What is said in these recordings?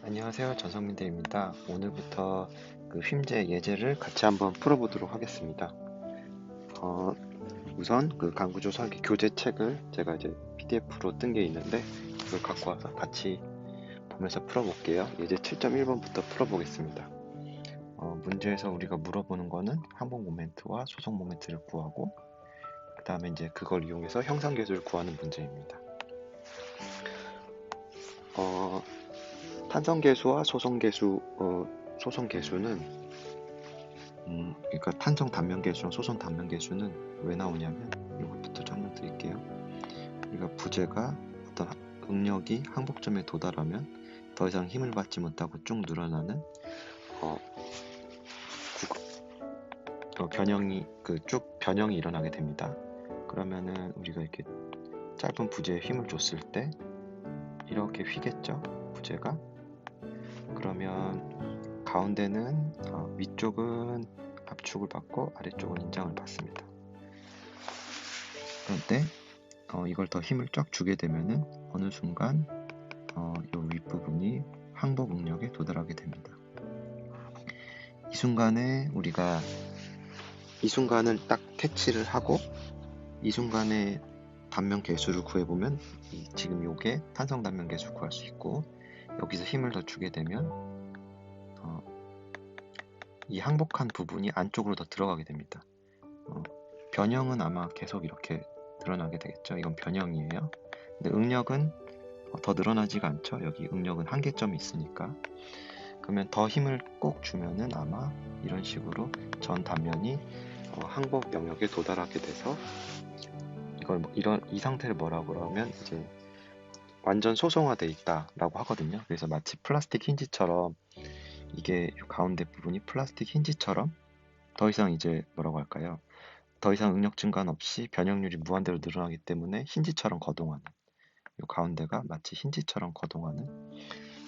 안녕하세요. 전성민대입니다. 오늘부터 그 휨제 예제를 같이 한번 풀어보도록 하겠습니다. 우선 그 강구조 설계 교재 책을 제가 이제 PDF로 뜬 게 있는데 그걸 갖고 와서 같이 보면서 풀어볼게요. 예제 7.1번부터 풀어보겠습니다. 문제에서 우리가 물어보는 거는 항복 모멘트와 소속 모멘트를 구하고 그 다음에 이제 그걸 이용해서 형상계수를 구하는 문제입니다. 탄성계수와 소성계수는 그러니까 탄성 단면계수랑 소성 단면계수는 왜 나오냐면 이것부터 설명드릴게요. 우리가 부재가 어떤 응력이 항복점에 도달하면 더 이상 힘을 받지 못하고 쭉 늘어나는 변형이 쭉 변형이 일어나게 됩니다. 그러면은 우리가 이렇게 짧은 부재에 힘을 줬을 때 이렇게 휘겠죠, 부재가. 그러면 가운데는 위쪽은 압축을 받고 아래쪽은 인장을 받습니다. 그런데 이걸 더 힘을 쫙 주게 되면은 어느 순간 이 윗부분이 항복 응력에 도달하게 됩니다. 이 순간에 우리가 이 순간을 딱 캐치를 하고 이 순간에 단면 계수를 구해보면 지금 요게 탄성 단면 계수 구할 수 있고 여기서 힘을 더 주게 되면 이 항복한 부분이 안쪽으로 더 들어가게 됩니다. 변형은 아마 계속 이렇게 늘어나게 되겠죠. 이건 변형이에요. 근데 응력은 더 늘어나지가 않죠. 여기 응력은 한계점이 있으니까. 그러면 더 힘을 꼭 주면은 아마 이런 식으로 전 단면이 항복 영역에 도달하게 돼서 이 상태를 뭐라고 그러면 이제 완전 소성화돼 있다라고 하거든요. 그래서 마치 플라스틱 힌지처럼 이게 가운데 부분이 플라스틱 힌지처럼 더 이상 이제 뭐라고 할까요? 더 이상 응력 증가는 없이 변형률이 무한대로 늘어나기 때문에 힌지처럼 거동하는 이 가운데가 마치 힌지처럼 거동하는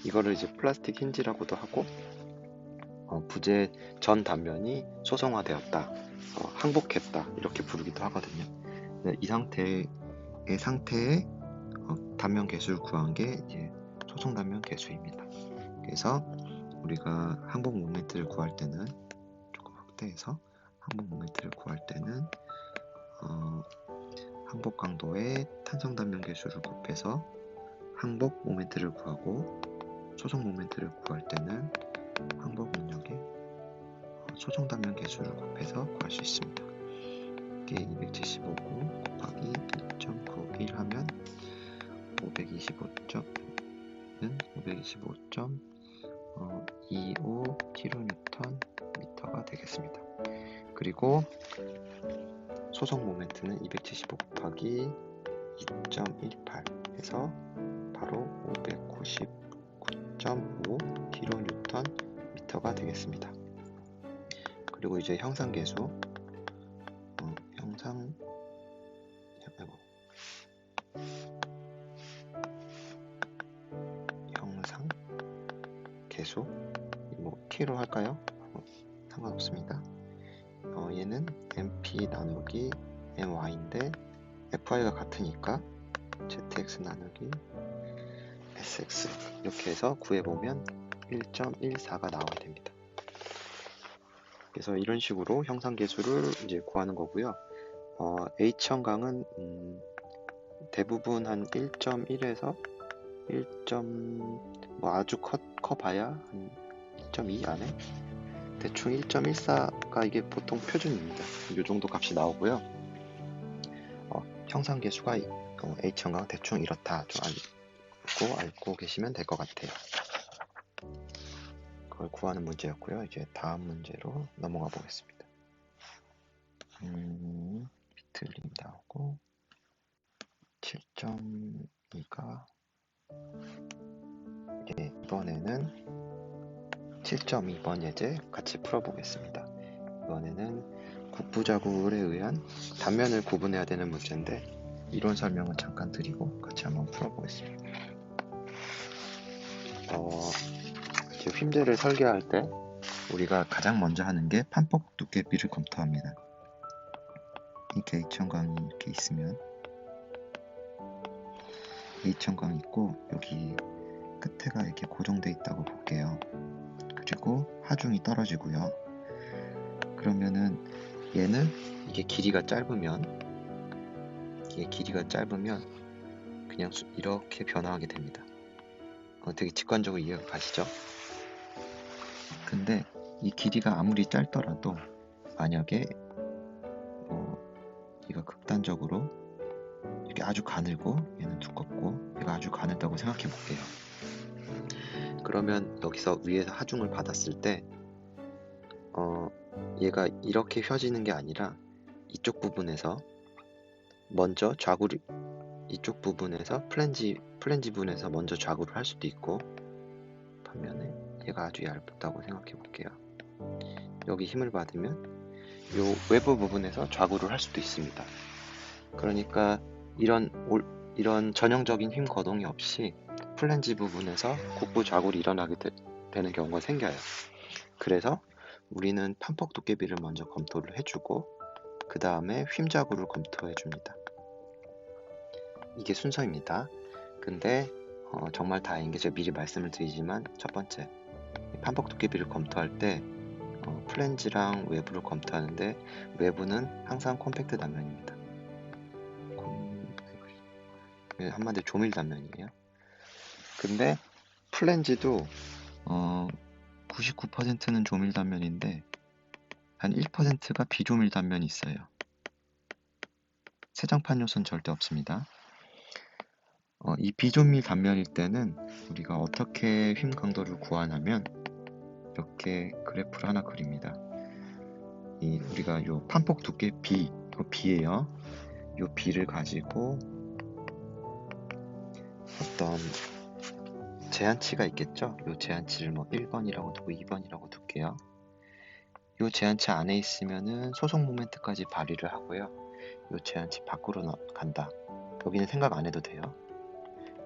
이거를 이제 플라스틱 힌지라고도 하고 부재 전 단면이 소성화되었다, 항복했다 이렇게 부르기도 하거든요. 이 상태의 단면 계수를 구한 게 이제 소성 단면 계수입니다. 그래서 우리가 항복 모멘트를 구할 때는 조금 확대해서 항복 모멘트를 구할 때는 항복 강도의 탄성 단면 계수를 곱해서 항복 모멘트를 구하고 소속 모멘트를 구할 때는 항복 능력의 소속 단면 계수를 곱해서 구할 수 있습니다. 이게 275고 곱하기 1.91 하면 525는 525.25kNm가 되겠습니다. 그리고 소속 모멘트는 275 곱하기 2.18 해서 바로 599.5kNm가 되겠습니다. 그리고 이제 형상 계수 뭐 T로 할까요? 상관없습니다. 얘는 MP 나누기 MY인데 FI가 같으니까 ZX 나누기 SX 이렇게 해서 구해보면 1.14가 나와야 됩니다. 그래서 이런 식으로 형상계수를 이제 구하는 거고요. H형광은 대부분 한 1.1에서 1. 뭐 아주 커봐야 한 1.2 안에 대충 1.14가 이게 보통 표준입니다. 이 정도 값이 나오고요. 형상계수가 H형광 대충 이렇다 좀 알고 계시면 될 것 같아요. 그걸 구하는 문제였고요. 이제 다음 문제로 넘어가 보겠습니다. 비틀림 나오고 7.2가 이번에는 7.2번 예제 같이 풀어보겠습니다. 이번에는 국부자굴에 의한 단면을 구분해야 되는 문제인데 이론 설명은 잠깐 드리고 같이 한번 풀어보겠습니다. 이제 휨제를 설계할 때 우리가 가장 먼저 하는 게 판폭 두께비를 검토합니다. 이렇게 H형광이 이렇게 있으면 H형광이 있고 여기 끝에가 이렇게 고정돼 있다고 볼게요. 그리고 하중이 떨어지고요. 그러면은 얘는 이게 길이가 짧으면 그냥 이렇게 변화하게 됩니다. 되게 직관적으로 이해가 가시죠? 근데 이 길이가 아무리 짧더라도 만약에 얘가 극단적으로 이렇게 아주 가늘고 얘는 두껍고 얘가 아주 가늘다고 생각해 볼게요. 그러면 여기서 위에서 하중을 받았을 때 얘가 이렇게 펴지는 게 아니라 이쪽 부분에서 먼저 좌구를 이쪽 부분에서 플랜지 부분에서 먼저 좌구를 할 수도 있고, 반면에 얘가 아주 얇다고 생각해 볼게요. 여기 힘을 받으면 요 외부 부분에서 좌구를 할 수도 있습니다. 그러니까 이런 전형적인 힘 거동이 없이 플랜지 부분에서 곡부 좌구를 일어나게 되는 경우가 생겨요. 그래서 우리는 판폭 도깨비를 먼저 검토를 해주고 그 다음에 휨자구를 검토해 줍니다. 이게 순서입니다. 근데 정말 다행인 게 제가 미리 말씀을 드리지만, 첫 번째 판폭 도깨비를 검토할 때 플랜지랑 외부를 검토하는데 외부는 항상 콤팩트 단면입니다. 한마디로 조밀 단면이에요. 근데 플랜지도 99%는 조밀 단면인데 한 1%가 비조밀 단면이 있어요. 세장판 요소는 절대 없습니다. 이 비조밀 단면일 때는 우리가 어떻게 휨 강도를 구하냐면 이렇게 그래프를 하나 그립니다. 우리가 요 판폭 두께 B, B예요. 요 B를 가지고 어떤 제한치가 있겠죠? 요 제한치를 1번이라고 두고 2번이라고 둘게요. 요 제한치 안에 있으면은 소속 모멘트까지 발휘를 하고요. 요 제한치 밖으로 간다. 여기는 생각 안 해도 돼요.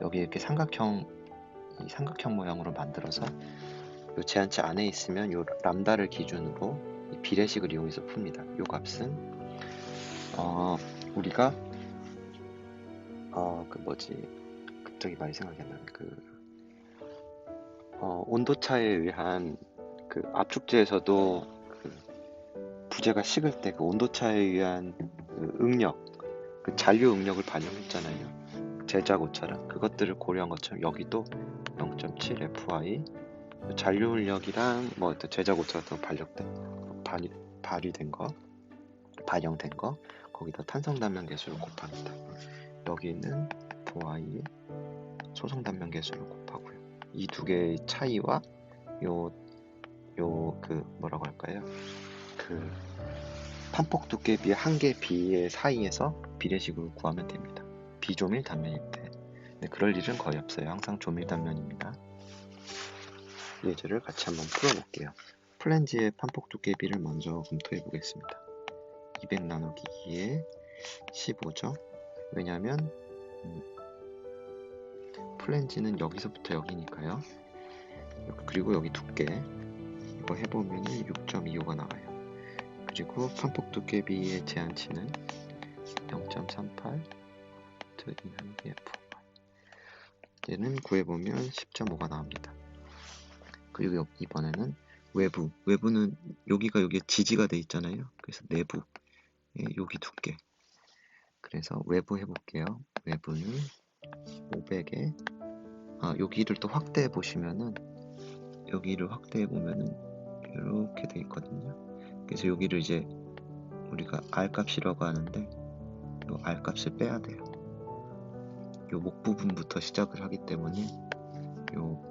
여기 이렇게 삼각형 모양으로 만들어서 요 제한치 안에 있으면 요 람다를 기준으로 이 비례식을 이용해서 풉니다. 요 값은 우리가 갑자기 말이 생각이 안 나네. 온도차에 의한 압축제에서도 부재가 식을 때 온도차에 의한 응력, 잔류 응력을 반영했잖아요. 제자고처럼 그것들을 고려한 것처럼 여기도 0.7 FY 잔류 응력이랑 제자고처 같은 발휘된 거, 반영된 거, 거기다 탄성 단면 계수를 곱합니다. 여기는 FY에 소성 단면 계수를 곱하고요. 이 두 개의 차이와 뭐라고 할까요? 판폭 두께비의 한계 B의 사이에서 비례식으로 구하면 됩니다. 비조밀 단면일 때. 근데 그럴 일은 거의 없어요. 항상 조밀 단면입니다. 예제를 같이 한번 풀어볼게요. 플랜지의 판폭 두께비를 먼저 검토해 보겠습니다. 200 나누기 2에 15죠. 왜냐면 플랜지는 여기서부터 여기니까요. 그리고 여기 두께 이거 해보면 6.25가 나와요. 그리고 판폭 두께비의 제한치는 0.38 F 얘는 구해보면 10.5가 나옵니다. 그리고 이번에는 외부는 여기에 지지가 돼 있잖아요. 그래서 내부 여기 두께. 그래서 외부 해볼게요. 외부는 500에 여기를 또 확대해 보시면은 여기를 확대해 보면은 이렇게 돼 있거든요. 그래서 여기를 이제 우리가 R 값이라고 하는데 이 R 값을 빼야 돼요. 이 목 부분부터 시작을 하기 때문에 요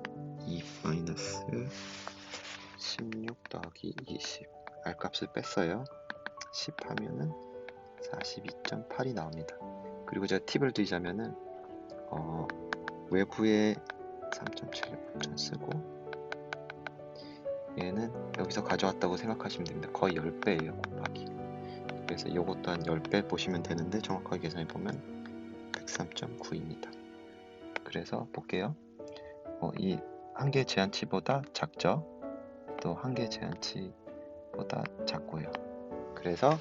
2-16 더하기 20 R 값을 뺐어요. 10 하면은 42.8이 나옵니다. 그리고 제가 팁을 드리자면은 외부에 3.7 쓰고 얘는 여기서 가져왔다고 생각하시면 됩니다. 거의 10배예요, 곱하기. 그래서 이것도 한 10배 보시면 되는데 정확하게 계산해 보면 103.9입니다. 그래서 볼게요. 이 한계 제한치보다 작죠? 또 한계 제한치보다 작고요. 그래서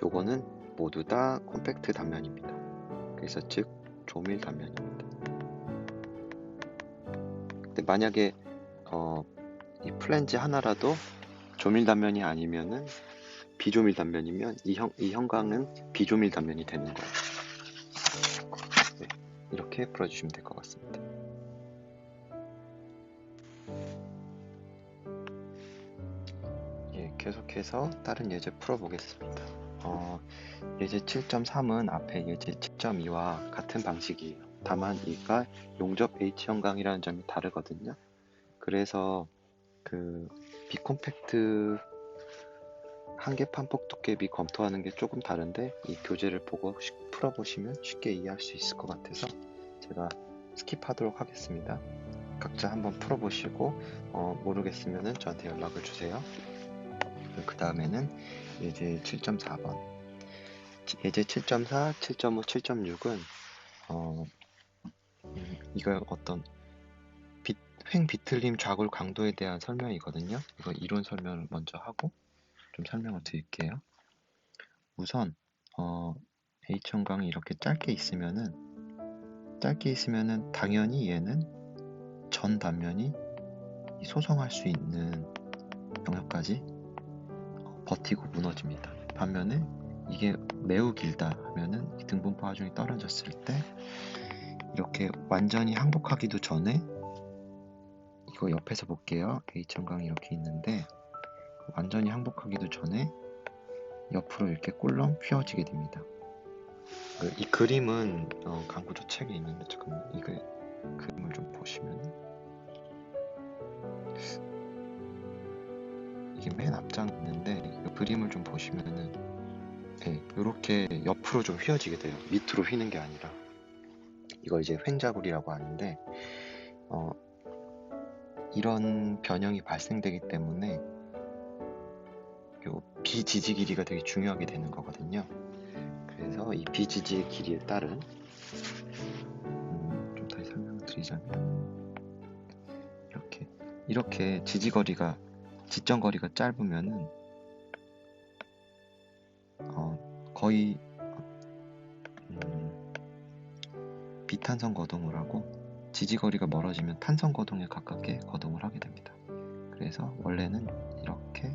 요거는 모두 다 콤팩트 단면입니다. 그래서 즉 조밀 단면입니다. 근데 만약에 이 플랜지 하나라도 조밀 단면이 아니면은 비조밀 단면이면 이 형광은 비조밀 단면이 되는 거예요. 네, 이렇게 풀어주시면 될 것 같습니다. 예, 계속해서 다른 예제 풀어보겠습니다. 예제 7.3은 앞에 예제 7.2와 같은 방식이에요. 다만 이가 용접 H 형광이라는 점이 다르거든요. 그래서 그 비콤팩트 한계 판폭 두께비 검토하는 게 조금 다른데 이 교재를 보고 풀어보시면 쉽게 이해할 수 있을 것 같아서 제가 스킵하도록 하겠습니다. 각자 한번 풀어보시고 모르겠으면 저한테 연락을 주세요. 그 다음에는 예제 7.4번 예제 7.4, 7.5, 7.6은 이거 어떤 횡 비틀림 좌굴 강도에 대한 설명이거든요. 이거 이론 설명을 먼저 하고 좀 설명을 드릴게요. 우선 H 형광이 이렇게 짧게 있으면은 당연히 얘는 전 단면이 소성할 수 있는 영역까지 버티고 무너집니다. 반면에 이게 매우 길다 하면은 이 등분포 하중이 떨어졌을 때 이렇게 완전히 항복하기도 전에 이거 옆에서 볼게요. H 형광이 이렇게 있는데 완전히 항복하기도 전에 옆으로 이렇게 꿀렁 휘어지게 됩니다. 이 그림은 강구조 책에 있는데 잠깐만 이거 그림을 좀 보시면 이게 맨 앞장에 있는데 이 그림을 좀 보시면은 이렇게 옆으로 좀 휘어지게 돼요. 밑으로 휘는 게 아니라 이거 이제 횡자굴이라고 하는데 이런 변형이 발생되기 때문에 요 비지지 길이가 되게 중요하게 되는 거거든요. 그래서 이 비지지의 길이에 따른 좀 다시 설명을 드리자면 이렇게 지점거리가 짧으면은 거의 비탄성 거동을 하고 지지거리가 멀어지면 탄성 거동에 가깝게 거동을 하게 됩니다. 그래서 원래는 이렇게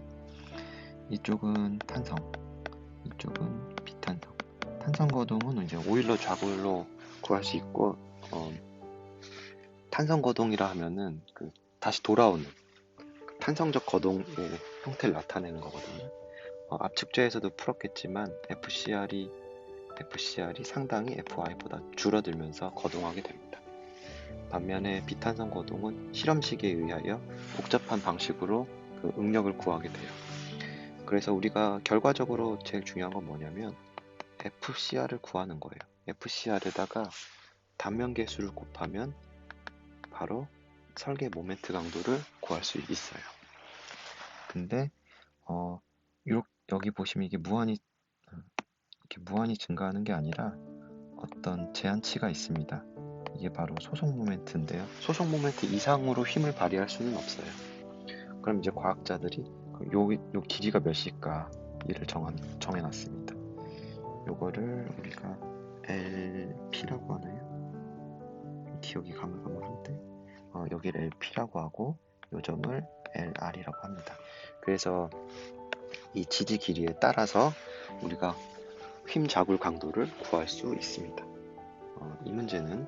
이쪽은 탄성, 이쪽은 비탄성. 탄성 거동은 이제 오일러 좌굴로 구할 수 있고 탄성 거동이라 하면은 다시 돌아오는 탄성적 거동의 형태를 나타내는 거거든요. 압축제에서도 풀었겠지만 FCR이 상당히 FI보다 줄어들면서 거동하게 됩니다. 반면에 비탄성 거동은 실험식에 의하여 복잡한 방식으로 그 응력을 구하게 돼요. 그래서 우리가 결과적으로 제일 중요한 건 뭐냐면 FCR을 구하는 거예요. FCR에다가 단면 계수를 곱하면 바로 설계 모멘트 강도를 구할 수 있어요. 근데 여기 보시면 이게 무한히 증가하는 게 아니라 어떤 제한치가 있습니다. 이게 바로 소속 모멘트인데요. 소속 모멘트 이상으로 힘을 발휘할 수는 없어요. 그럼 이제 과학자들이 요 길이가 몇일까 이를 정해놨습니다. 요거를 우리가 LP라고 하나요? 기억이 가물가물한데 여기를 LP라고 하고 요 점을 LR이라고 합니다. 그래서 이 지지 길이에 따라서 우리가 힘 자굴 강도를 구할 수 있습니다. 이 문제는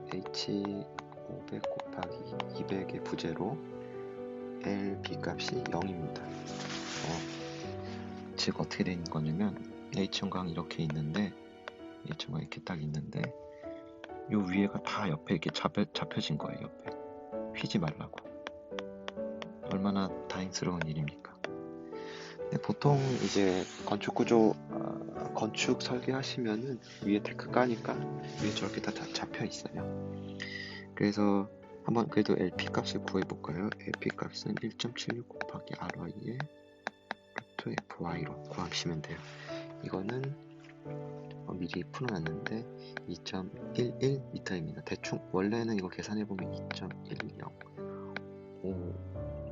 H500 곱하기 200의 부재로 LB 값이 0입니다. 즉 어떻게 된 거냐면 H 형광이 이렇게 있는데 H 형광이 이렇게 딱 있는데 요 위에가 다 옆에 이렇게 잡혀진 거예요. 옆에 휘지 말라고. 얼마나 다행스러운 일입니까? 근데 보통 이제 건축 설계하시면은 위에 데크 까니까 위에 저렇게 다 잡혀 있어요. 그래서 한번 그래도 LP 값을 구해볼까요? LP 값은 1.76 곱하기 RY의 루트 FY로 구하시면 돼요. 이거는 미리 풀어놨는데 2.11m입니다. 대충 원래는 이거 계산해보면 2.10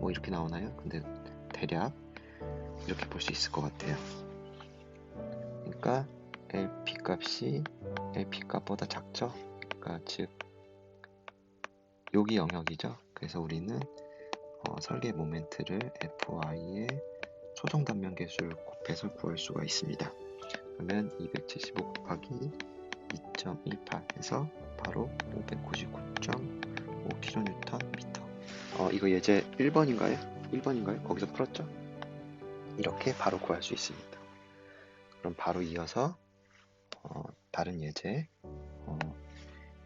뭐 이렇게 나오나요? 근데 대략 이렇게 볼 수 있을 것 같아요. 그러니까 LP 값이 LP 값보다 작죠? 그러니까 즉 여기 영역이죠. 그래서 우리는 설계 모멘트를 fy의 소정 단면 계수를 곱해서 구할 수가 있습니다. 그러면 275 곱하기 2.18 해서 바로 599.5kNm. 이거 예제 1번인가요? 1번인가요? 거기서 풀었죠? 이렇게 바로 구할 수 있습니다. 그럼 바로 이어서 다른 예제,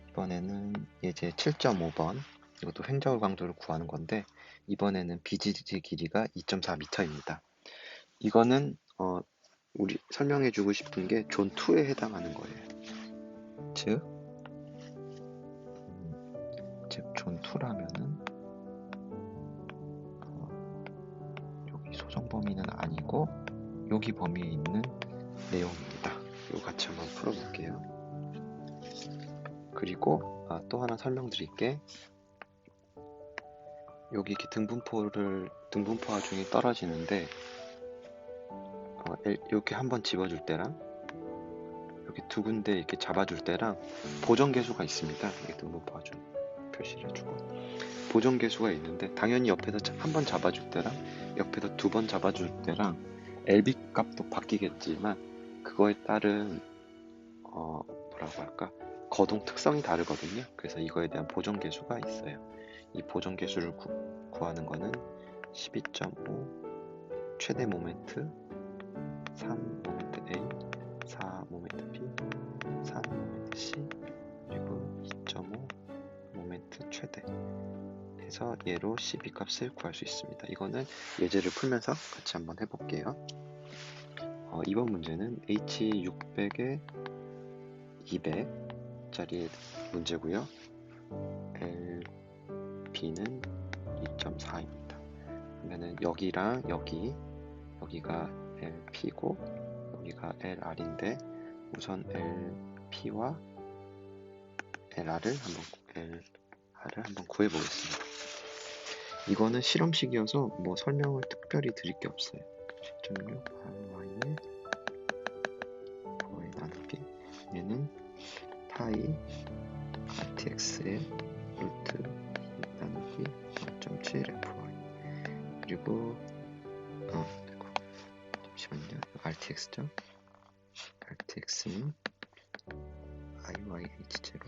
이번에는 예제 7.5번, 이것도 횡자울 강도를 구하는 건데 이번에는 BGG 길이가 2.4m입니다. 이거는 우리 설명해주고 싶은 게 존 2에 해당하는 거예요. 즉 존 2라면은 여기 소정 범위는 아니고 여기 범위에 있는 내용입니다. 이거 같이 한번 풀어볼게요. 그리고 또 하나 설명드릴게. 여기 이렇게 등분포화 중이 떨어지는데 이렇게 한번 집어줄 때랑 여기 두 군데 이렇게 잡아줄 때랑 보정계수가 있습니다. 이게 등분포화 중 표시를 해주고 보정계수가 있는데 당연히 옆에서 한번 잡아줄 때랑 옆에서 두 번 잡아줄 때랑 LB 값도 바뀌겠지만 그거에 따른 뭐라고 할까 거동 특성이 다르거든요. 그래서 이거에 대한 보정계수가 있어요. 이 보정계수를 구하는 거는 12.5 최대 모멘트 3 모멘트 A 4 모멘트 B 3 모멘트 C 그리고 2.5 모멘트 최대 해서 얘로 CB 값을 구할 수 있습니다. 이거는 예제를 풀면서 같이 한번 해볼게요. 이번 문제는 H600에 200짜리 문제고요. LB는 2.4입니다. 그러면은 여기랑 여기가 LP고 여기가 LR인데 우선 LP와 LR을 한번 구해보겠습니다. 이거는 실험식이어서 뭐 설명을 특별히 드릴 게 없어요. 10.6 Ry의 y 나누기 얘는 파이 RTX의 루트 2 나누기 0.7 FY 그리고 잠시만요. RTX죠? RTX는 IYH0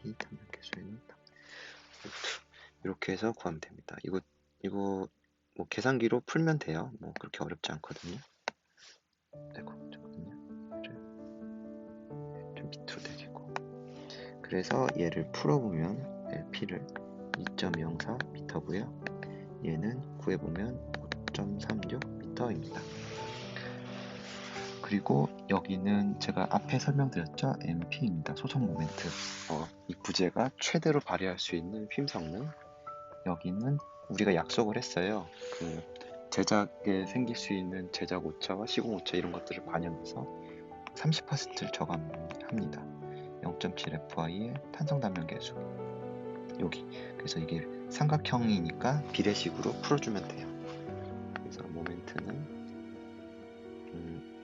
이 단면계수에는 루트 이렇게 해서 구하면 됩니다. 이거 뭐 계산기로 풀면 돼요. 뭐 그렇게 어렵지 않거든요. 잠깐만요. 좀 밑으로 내리고 그래서 얘를 풀어보면 LP를 2.04m고요. 얘는 구해보면 5.36m입니다. 그리고 여기는 제가 앞에 설명드렸죠? MP입니다. 소정 모멘트. 이 부재가 최대로 발휘할 수 있는 휨 성능. 여기는 우리가 약속을 했어요. 그 제작에 생길 수 있는 제작 오차와 시공 오차 이런 것들을 반영해서 30%를 저감합니다. 0.7 FI의 탄성 단면 계수. 여기. 그래서 이게 삼각형이니까 비례식으로 풀어주면 돼요. 그래서 모멘트는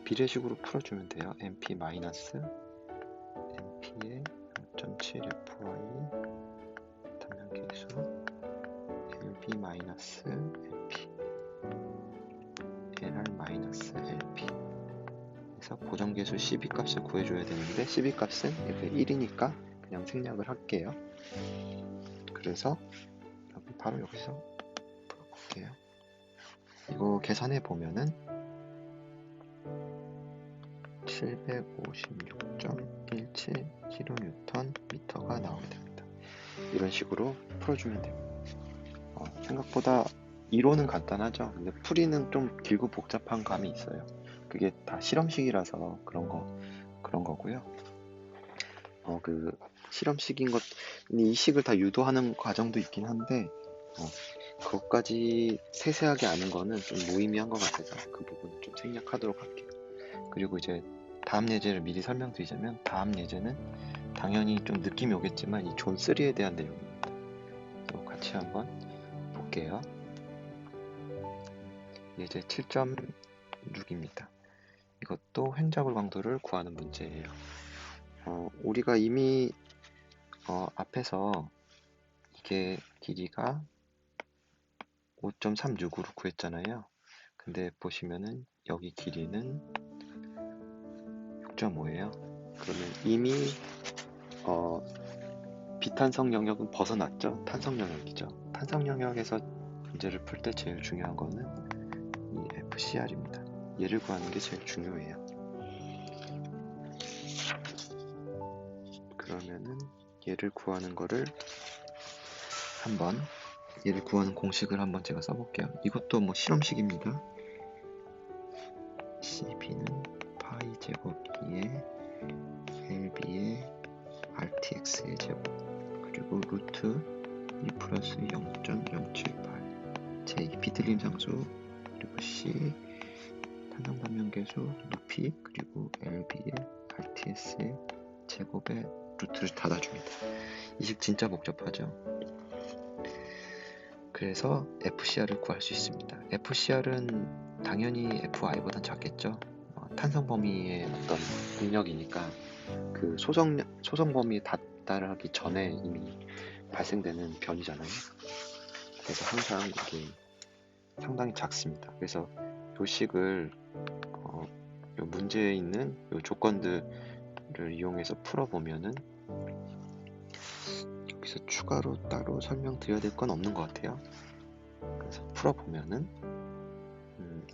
비례식으로 풀어주면 돼요. MP 마이너스 MP의 0.7 FI 단면 계수 LB 마이너스 LP LR 마이너스 LP 그래서 보정계수 CB 값을 구해줘야 되는데 CB 값은 이렇게 1이니까 그냥 생략을 할게요. 그래서 바로 여기서 풀어볼게요. 이거 계산해 보면은 756.17kNm가 나오게 됩니다. 이런 식으로 풀어주면 됩니다. 생각보다 이론은 간단하죠. 근데 풀이는 좀 길고 복잡한 감이 있어요. 그게 다 실험식이라서 그런 거고요. 그 실험식인 이 식을 다 유도하는 과정도 있긴 한데 그것까지 세세하게 아는 거는 좀 무의미한 것 같아서 그 부분은 좀 생략하도록 할게요. 그리고 이제 다음 예제를 미리 설명드리자면 다음 예제는 당연히 좀 느낌이 오겠지만 이 존 3에 대한 내용입니다. 같이 한번 볼게요. 예제 7.6입니다. 이것도 횡자골 강도를 구하는 문제예요. 우리가 이미 앞에서 이게 길이가 5.36으로 구했잖아요. 근데 보시면은 여기 길이는 6.5예요. 그러면 이미 비탄성 영역은 벗어났죠. 탄성 영역이죠. 탄성 영역에서 문제를 풀 때 제일 중요한 거는 이 FCR입니다. 얘를 구하는 게 제일 중요해요. 그러면은 얘를 구하는 거를 한번 얘를 구하는 공식을 한번 제가 써볼게요. 이것도 뭐 실험식입니다. CB는 파이 제곱 2에 LB의 RTX의 제곱 그리고 루트 2 플러스 0.078 제 비틀림 상수 그리고 C 탄성 반면계수 높이 그리고 LB의 RTS의 제곱의 루트를 닫아줍니다. 이 식 진짜 복잡하죠. 그래서 FCR을 구할 수 있습니다. FCR은 당연히 FI보단 작겠죠. 탄성 범위의 어떤 능력이니까 그 소성 범위에 달하기 전에 이미 발생되는 변이잖아요. 그래서 항상 이게 상당히 작습니다. 그래서 요 식을 요 문제에 있는 요 조건들을 이용해서 풀어보면은 여기서 추가로 따로 설명드려야 될 건 없는 것 같아요. 그래서 풀어보면은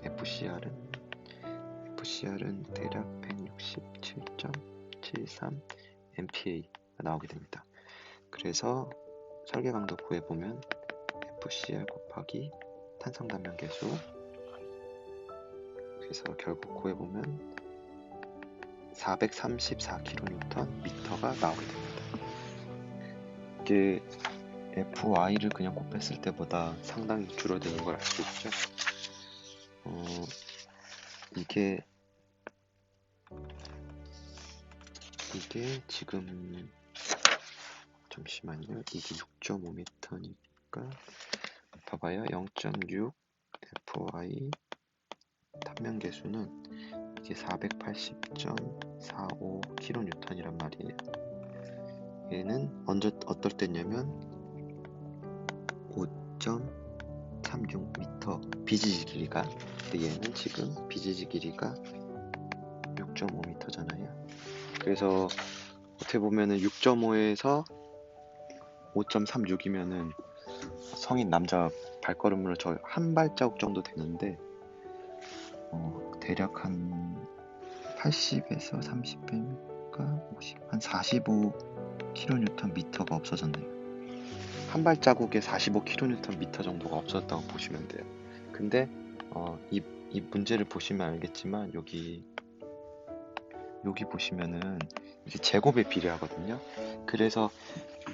FCR은 대략 167.73 MPa가 나오게 됩니다. 그래서 설계 강도 구해보면 FCR 곱하기 탄성 단면 계수 그래서 결국 구해보면 434kNm가 나오게 됩니다. 이게 FI를 그냥 곱했을 때보다 상당히 줄어드는 걸 알 수 있죠. 이게 지금 잠시만요. 이게 6.5m니까 봐봐요. 0.6 FI 탄면 계수는 이게 480.45kN이란 말이에요. 얘는 어떨 때냐면 5.36m BGG 길이가 근데 얘는 지금 BGG 길이가 6.5m잖아요. 그래서 어떻게 보면은 6.5에서 5.36이면은 성인 남자 발걸음으로 저 한 발자국 정도 되는데 대략 한 80에서 30 빼니까 50, 한 45kNm가 없어졌네요. 한 발자국에 45kNm 정도가 없어졌다고 보시면 돼요. 근데 이 문제를 보시면 알겠지만 여기 보시면은 이게 제곱에 비례하거든요. 그래서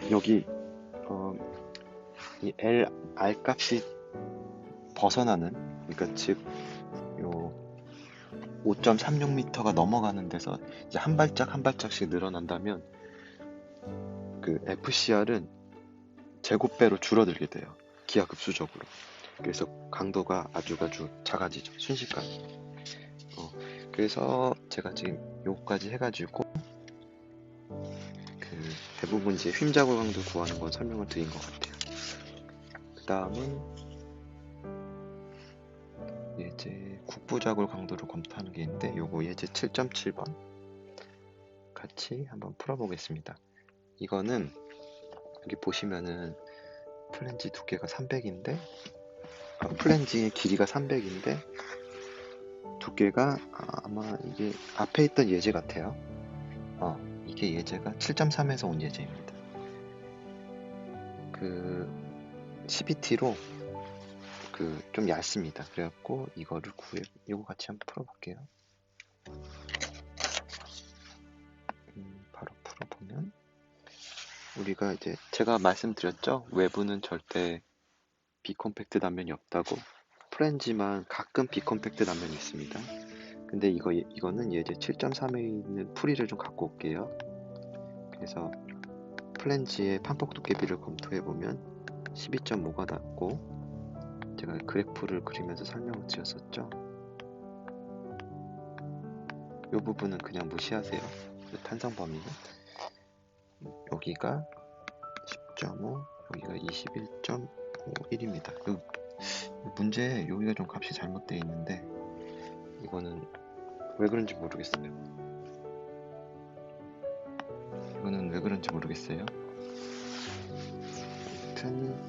여기 이 R 값이 벗어나는 그러니까 즉 요 5.36m가 넘어가는 데서 이제 한 발짝씩 늘어난다면 그 FCR은 제곱배로 줄어들게 돼요. 기하급수적으로. 그래서 강도가 아주 작아지죠. 순식간에. 그래서 제가 지금 요거까지 해가지고 그 대부분 이제 휨자골 강도 구하는 건 설명을 드린 것 같아요. 그 다음은 예제 국부자골 강도를 검토하는 게 있는데 요거 예제 7.7번 같이 한번 풀어보겠습니다. 이거는 여기 보시면은 플랜지 두께가 300인데 플랜지의 길이가 300인데 두께가 아마 이게 앞에 있던 예제 같아요. 이게 예제가 7.3에서 온 예제입니다. 그 CBT로 좀 얇습니다. 그래갖고 이거를 이거 같이 한번 풀어볼게요. 바로 풀어보면 우리가 이제 제가 말씀드렸죠. 외부는 절대 비컴팩트 단면이 없다고. 플랜지만 가끔 비컴팩트 단면이 있습니다. 근데 이거는 예제 7.3에 있는 풀이를 좀 갖고 올게요. 그래서 플랜지의 판폭 두께비를 검토해보면 12.5가 났고 제가 그래프를 그리면서 설명을 드렸었죠. 이 부분은 그냥 무시하세요. 탄성 범위는 여기가 10.5, 여기가 21.51입니다. 문제에 여기가 좀 값이 잘못되어 있는데 이거는 왜 그런지 모르겠어요. 아무튼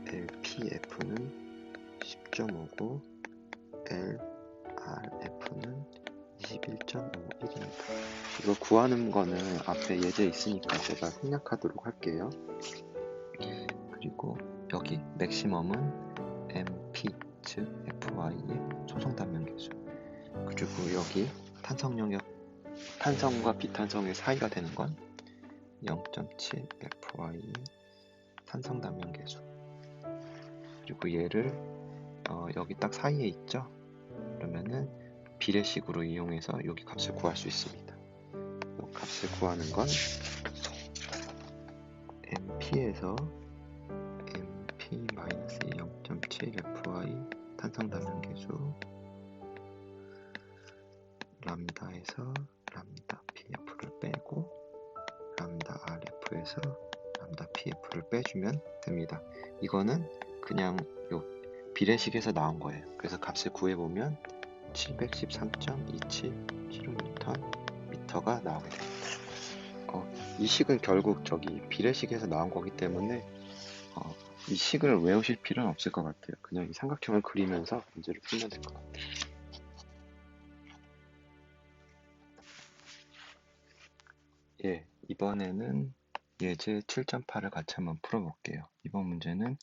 LPF는 10.59, LRF는 21.51입니다. 이거 구하는 거는 앞에 예제 있으니까 제가 생략하도록 할게요. 그리고 여기 맥시멈은 MP, 즉 FY의 소성 단면 계수. 그리고 여기 탄성 영역, 탄성과 비탄성의 사이가 되는 건 0.7 FY 탄성 단면 계수. 그리고 얘를 여기 딱 사이에 있죠? 그러면은 비례식으로 이용해서 여기 값을 구할 수 있습니다. 이 값을 구하는 건 MP에서 MP-0.7 FY 탄성 단면 계수 람다에서 람다 PF를 빼고 람다 RF에서 람다 PF를 빼주면 됩니다. 이거는 그냥 요 비례식에서 나온 거예요. 그래서 값을 구해보면 713.27kNm가 나오게 됩니다. 이 식은 결국 저기 비례식에서 나온 거기 때문에 이 식을 외우실 필요는 없을 것 같아요. 그냥 이 삼각형을 그리면서 문제를 풀면 될 것 같아요. 예, 이번에는 예제 7.8을 같이 한번 풀어볼게요. 이번 문제는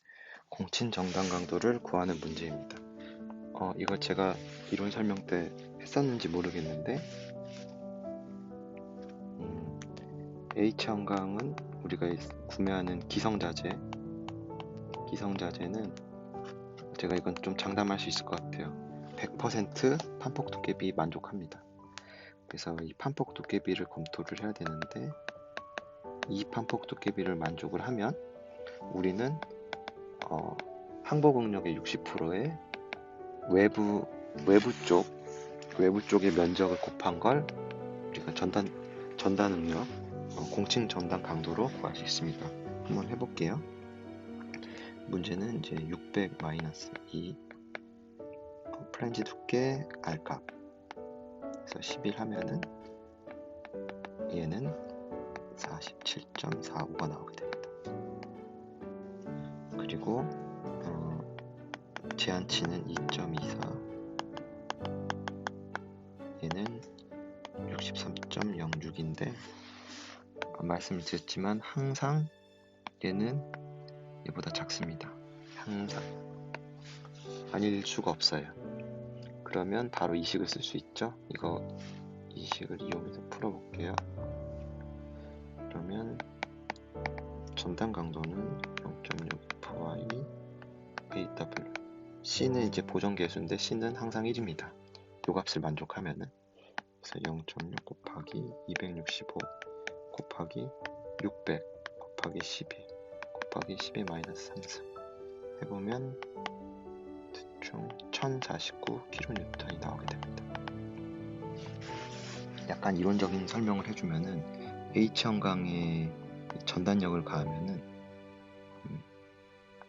공친 정당 강도를 구하는 문제입니다. 이거 제가 이론 설명 때 했었는지 모르겠는데 H형광은 우리가 구매하는 기성자재는 제가 이건 좀 장담할 수 있을 것 같아요. 100% 판폭 두께비 만족합니다. 그래서 이 판폭 두께비를 검토를 해야 되는데 이 판폭 두께비를 만족을 하면 우리는 항복 응력의 60%의 외부 쪽의 면적을 곱한 걸 우리가 전단 응력, 공칭 전단 강도로 구할 수 있습니다. 한번 해볼게요. 문제는 이제 600-2 플랜지 두께 R값 그래서 11 하면은 얘는 47.45가 나오게 됩니다. 그리고 제한치는 2.24 얘는 63.06인데 말씀을 드렸지만 항상 얘는 얘보다 작습니다. 항상 아닐 수가 없어요. 그러면 바로 이 식을 쓸 수 있죠. 이 식을 이용해서 풀어볼게요. 그러면 전단 강도는 0.6 FY AW C는 이제 보정 계수인데 C는 항상 1입니다. 요 값을 만족하면은 그래서 0.6 곱하기 265 곱하기 600 곱하기 12 곱하기 10의 마이너스 3승 해보면 대충 1049kN이 나오게 됩니다. 약간 이론적인 설명을 해주면은 H형광의 전단력을 가하면은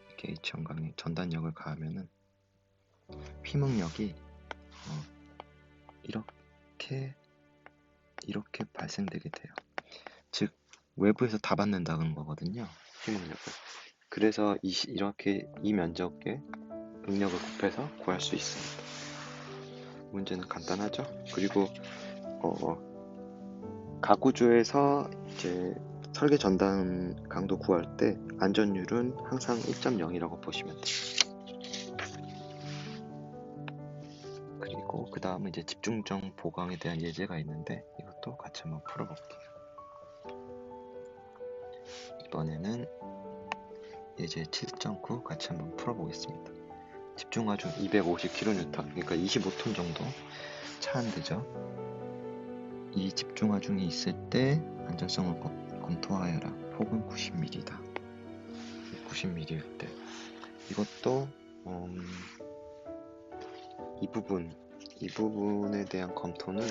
이렇게 H형광의 전단력을 가하면은 휘목력이 이렇게 발생되게 돼요. 즉 외부에서 다 받는다는 거거든요. 휘목력을. 그래서 이렇게 이 면적의 응력을 곱해서 구할 수 있습니다. 문제는 간단하죠? 그리고 가구조에서 이제 설계 전단 강도 구할 때 안전율은 항상 1.0이라고 보시면 돼요. 그리고 그 다음은 이제 집중정 보강에 대한 예제가 있는데 이것도 같이 한번 풀어볼게요. 이번에는 예제 7.9 같이 한번 풀어보겠습니다. 집중하중 250kN, 그러니까 25톤 정도 차한대죠. 이 집중하중이 있을 때 안전성을 검토하여라. 폭은 90mm다. 90mm일 때 이것도 이 부분에 대한 검토는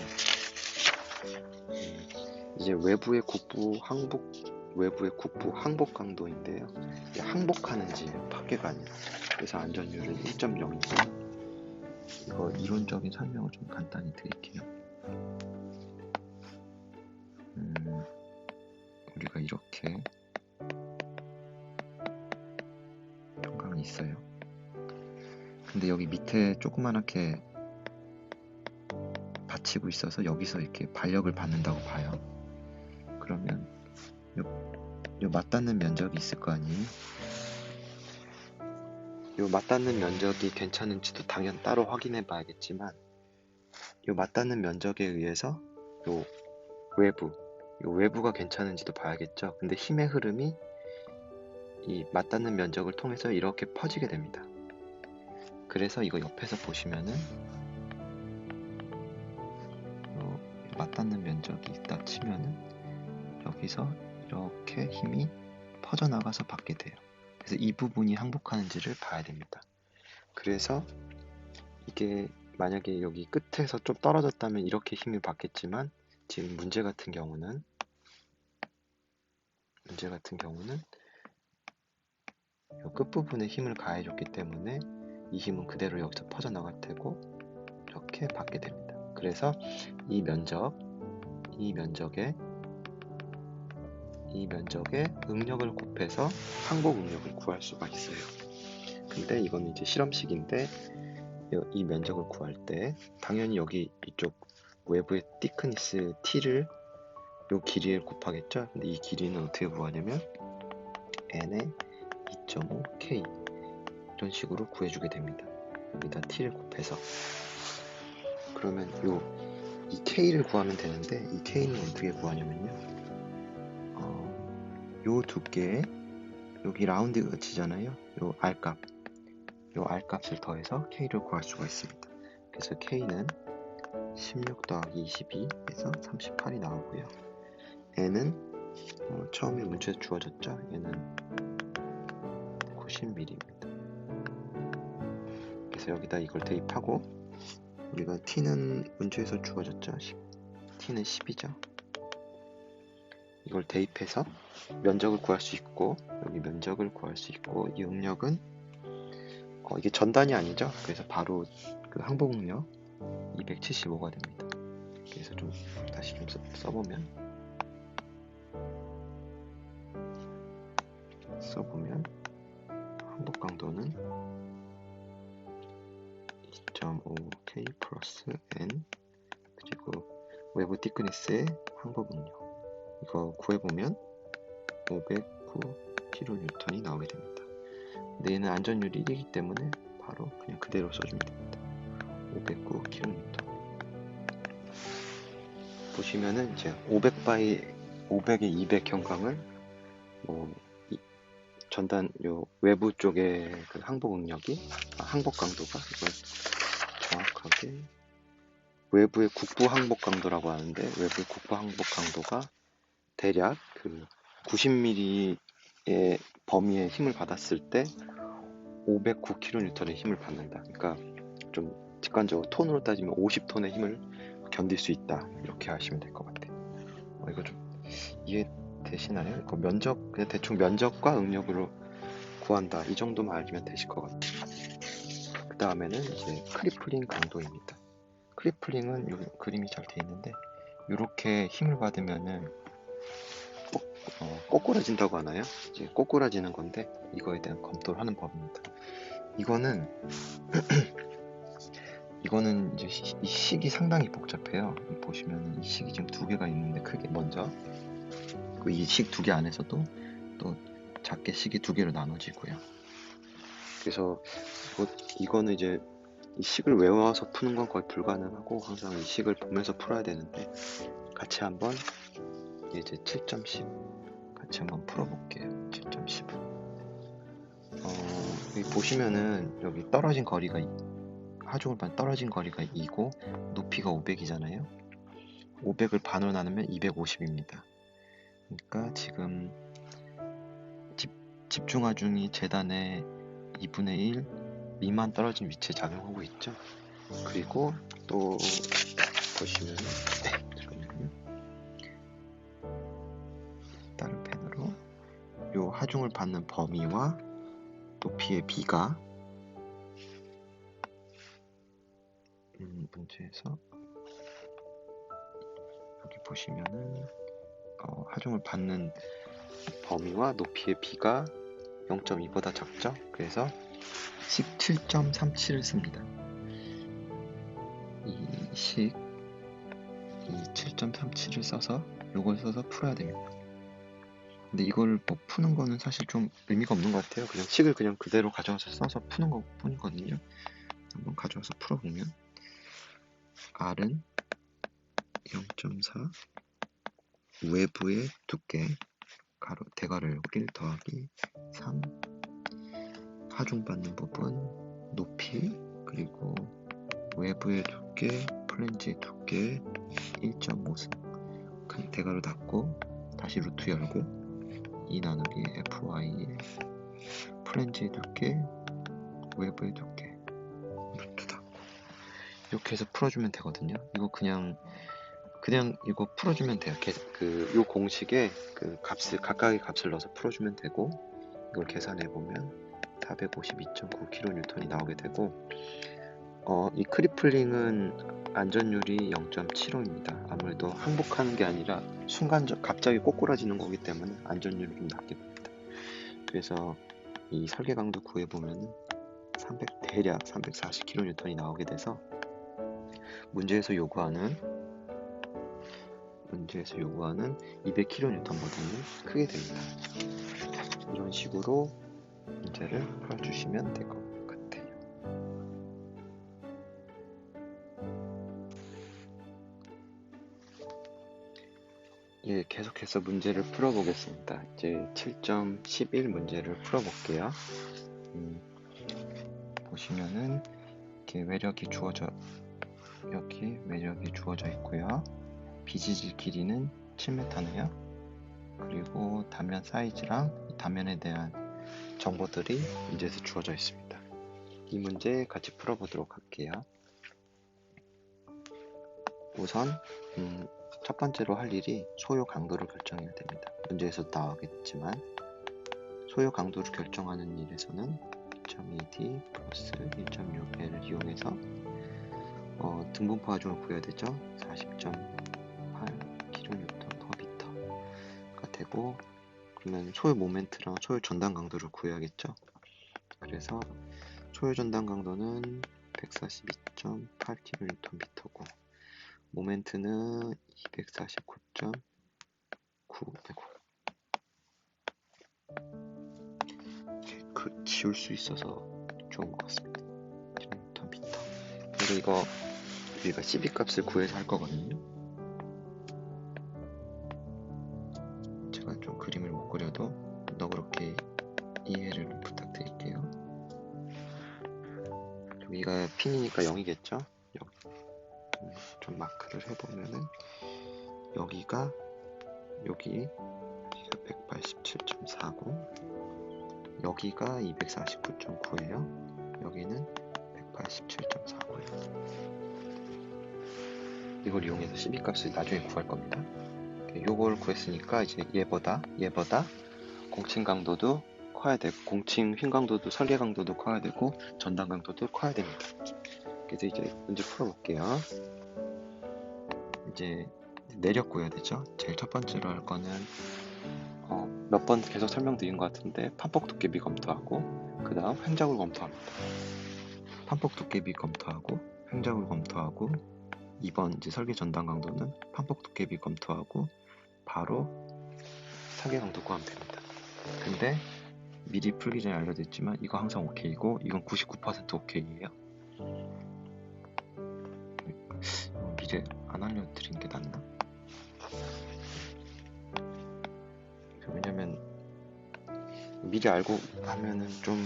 이제 외부의 국부 항복 외부의 국부 항복 강도인데요. 항복하는지 파괴가 아니라. 그래서 안전율은 1.0이고 이거 이론적인 설명을 좀 간단히 드릴게요. 우리가 이렇게 평강이 있어요. 근데 여기 밑에 조그만하게 받치고 있어서 여기서 이렇게 반력을 받는다고 봐요. 그러면 요 맞닿는 면적이 있을 거 아니에요? 요 맞닿는 면적이 괜찮은지도 당연 따로 확인해 봐야겠지만 요 맞닿는 면적에 의해서 요 외부가 괜찮은지도 봐야겠죠. 근데 힘의 흐름이 이 맞닿는 면적을 통해서 이렇게 퍼지게 됩니다. 그래서 이거 옆에서 보시면은 맞닿는 면적이 있다 치면은 여기서 이렇게 힘이 퍼져나가서 받게 돼요. 그래서 이 부분이 항복하는지를 봐야 됩니다. 그래서 이게 만약에 여기 끝에서 좀 떨어졌다면 이렇게 힘을 받겠지만 지금 문제 같은 경우는 이 끝부분에 힘을 가해줬기 때문에 이 힘은 그대로 여기서 퍼져나갈 테고 이렇게 받게 됩니다. 그래서 이 면적에 응력을 곱해서 항복 응력을 구할 수가 있어요. 근데 이건 이제 실험식인데 이 면적을 구할 때 당연히 여기 이쪽 외부의 thickness t를 요 길이에 곱하겠죠. 근데 이 길이는 어떻게 구하냐면 n에 2.5k 이런 식으로 구해주게 됩니다. 여기다 t를 곱해서 그러면 이 k를 구하면 되는데 이 k는 어떻게 구하냐면요. 요 두께에 여기 라운드 끝이잖아요. 요 R값을 더해서 K를 구할 수가 있습니다. 그래서 K는 16 더하기 22에서 38이 나오고요. N은 처음에 문제에서 주어졌죠. 얘는 90mm입니다. 그래서 여기다 이걸 대입하고 우리가 T는 문제에서 주어졌죠. T는 10이죠. 이걸 대입해서 면적을 구할 수 있고 여기 면적을 구할 수 있고 이 응력은 이게 전단이 아니죠. 그래서 바로 그 항복 응력 275가 됩니다. 그래서 좀 다시 좀 써보면 항복 강도는 2.5K 플러스 N 그리고 외부 티크니스의 항복 응력 이거 구해보면 509kN이 나오게 됩니다. 근데 얘는 안전율이 1이기 때문에 바로 그냥 그대로 써주면 됩니다. 509kN 보시면은 이제 500의 200 형광을 전단 요 외부 쪽의 그 항복 응력이 항복 강도가 이걸 정확하게 외부의 국부 항복 강도라고 하는데 외부의 국부 항복 강도가 대략 그 90mm의 범위의 힘을 받았을 때 509kN의 힘을 받는다. 그러니까 좀 직관적으로 톤으로 따지면 50톤의 힘을 견딜 수 있다. 이렇게 하시면 될 것 같아요. 이거 좀 이해되시나요? 이거 그냥 대충 면적과 응력으로 구한다. 이 정도만 알면 되실 것 같아요. 그 다음에는 이제 크리플링 강도입니다. 크리플링은 요 그림이 잘 돼 있는데 이렇게 힘을 받으면은 꼬꾸라진다고 하나요? 이제 꼬꾸라지는 건데 이거에 대한 검토를 하는 법입니다. 이거는 이제 이 식이 상당히 복잡해요. 보시면 이 식이 지금 두 개가 있는데 크게 먼저 이 식 두 개 안에서도 또 작게 식이 두 개로 나눠지고요. 그래서 이거는 이제 이 식을 외워서 푸는 건 거의 불가능하고 항상 이 식을 보면서 풀어야 되는데 같이 한번 이제 7.10 같이 한번 풀어볼게요. 7.10은 여기 보시면은 여기 떨어진 거리가 하중을 떨어진 거리가 2고 높이가 500이잖아요. 500을 반으로 나누면 250입니다. 그러니까 지금 집중하중이 재단의 2분의 1 미만 떨어진 위치에 작용하고 있죠. 그리고 또 보시면 잠깐만요. 다른 펜으로 요 하중을 받는 범위와 높이의 비가 문제에서 여기 보시면은 하중을 받는 범위와 높이의 비가 0.2보다 적죠? 그래서 17.37을 씁니다. 이 7.37을 써서 요걸 써서 풀어야 됩니다. 근데 이걸 뭐 푸는 거는 사실 좀 의미가 없는 것 같아요. 그냥 식을 그냥 그대로 가져와서 써서 푸는 것 뿐이거든요. 한번 가져와서 풀어보면 R은 0.4 외부의 두께 가로 대괄호 열고 1 더하기 3 하중받는 부분 높이 그리고 외부의 두께 플랜지의 두께 1.5승 대괄호 닫고 다시 루트 열고 2 나누기 fy의 플랜지의 두께 외부의 두께 루트 닫고 이렇게 해서 풀어주면 되거든요. 이거 그냥 이거 풀어주면 돼요. 요 공식에 그 값을 각각의 값을 넣어서 풀어주면 되고 이걸 계산해 보면 452.9kN이 나오게 되고 이 크리플링은 안전율이 0.75입니다. 아무래도 항복하는 게 아니라 순간적 갑자기 꼬꾸라지는 거기 때문에 안전율이 좀 낮게 됩니다. 그래서 이 설계 강도 구해 보면은 대략 340kN이 나오게 돼서 문제에서 요구하는 200kN보다는 크게 됩니다. 이런 식으로 문제를 풀어주시면 될 것 같아요. 예, 계속해서 문제를 풀어보겠습니다. 이제 7.11 문제를 풀어볼게요. 보시면은 이렇게 외력이 주어져 있고요. 비지질 길이는 7m네요. 그리고 단면 사이즈랑 이 단면에 대한 정보들이 문제에서 주어져 있습니다. 이 문제 같이 풀어보도록 할게요. 우선 첫 번째로 할 일이 소요 강도를 결정해야 됩니다. 문제에서 나오겠지만 소요 강도를 결정하는 일에서는 2.2D 플러스 1.6L을 이용해서 등분포 하중을 구해야 되죠. 40.8kN/m가 되고 그러면 소요 모멘트랑 소요 전단 강도를 구해야겠죠. 그래서 소요 전단 강도는 142.8kNm고 모멘트는 249.9 지울 수 있어서 좋은 것 같습니다. kNm. 근데 이거 우리가 CB 값을 구해서 할 거거든요. 제가 좀 그림을 못 그려도 너그럽게 이해를 부탁드릴게요. 여기가 핀이니까 0이겠죠? 좀 마크를 해보면은 여기 187.49 여기가 249.9예요. 여기는 187.49예요. 이걸 이용해서 CB 값을 나중에 구할 겁니다. 요걸 구했으니까 이제 얘보다 공칭 강도도 커야 되고 공칭 휜 강도도 설계 강도도 커야 되고 전단 강도도 커야 됩니다. 그래서 이제 문제 풀어볼게요. 이제 내력 구해야 되죠. 제일 첫 번째로 할 거는 몇 번 계속 설명드린 것 같은데 판폭 두께비 검토하고 그 다음 횡작을 검토합니다. 판폭 두께비 검토하고 횡작을 검토하고 2번 이제 설계 전단 강도는 판폭 두께비 검토하고 바로 설계 강도 구하면 됩니다. 근데 미리 풀기 전에 알려드렸지만 이거 항상 오케이고 이건 99% 오케이예요. 미리 안 알려드린 게 낫나? 왜냐면 미리 알고 하면은 좀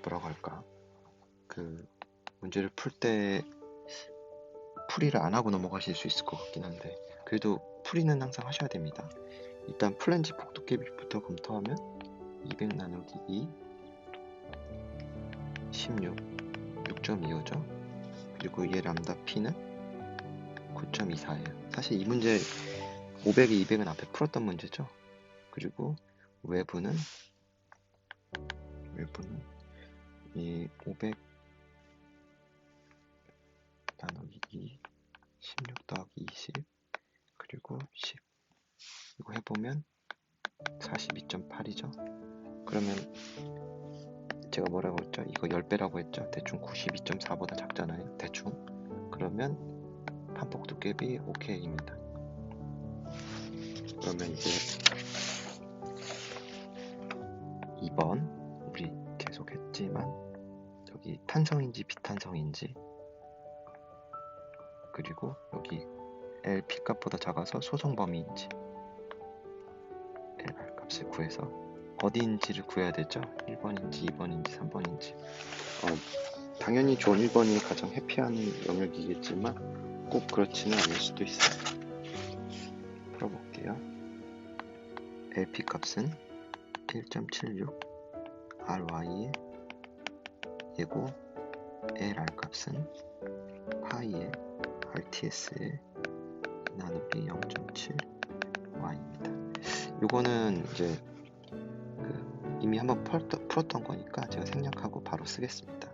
뭐라고 할까 그 문제를 풀 때 풀이를 안 하고 넘어가실 수 있을 것 같긴 한데 그래도 풀이는 항상 하셔야 됩니다. 일단 플랜지 폭 두께비부터 검토하면 200 나누기 2 16 6.25죠. 그리고 얘 람다 P는 9.24예요. 사실 이 문제 500에 200은 앞에 풀었던 문제죠. 그리고 외부는 이 500 나누기 2, 16 더하기 20 그리고 10 이거 해보면 42.8이죠. 그러면 제가 뭐라고 했죠? 이거 10배라고 했죠? 대충 92.4보다 작잖아요. 대충. 그러면 판폭 두께비 OK입니다. 그러면 이제 2번 우리 계속 했지만 여기 탄성인지 비탄성인지 그리고 여기 LP 값보다 작아서 소성 범위인지 LR 값을 구해서 어디인지를 구해야 되죠. 1번인지 2번인지 3번인지 당연히 존 1번이 가장 회피하는 영역이겠지만 꼭 그렇지는 않을 수도 있어요. 풀어볼게요. LP 값은 1.76 RY의 예고 LR 값은 파이의 RTS의 나누기 0.7 Y입니다. 요거는 이제 이미 한번 풀었던 거니까 제가 생략하고 바로 쓰겠습니다.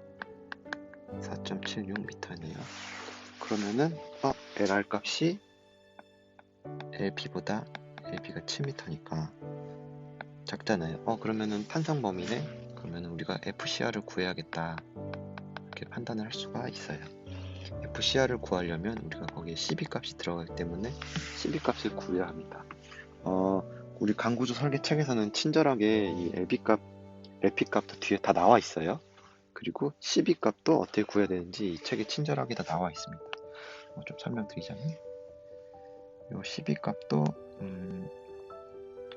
4.76m네요. 그러면은 LR 값이 LP가 7m니까 작잖아요. 그러면은 탄성 범위네. 그러면은 우리가 FCR을 구해야겠다. 이렇게 판단을 할 수가 있어요. FCR을 구하려면 우리가 거기에 CB 값이 들어가기 때문에 CB 값을 구해야 합니다. 우리 강구조 설계 책에서는 친절하게 이 LP 값도 뒤에 다 나와 있어요. 그리고 CB 값도 어떻게 구해야 되는지 이 책에 친절하게 다 나와 있습니다. 좀 설명드리자면 이 CB 값도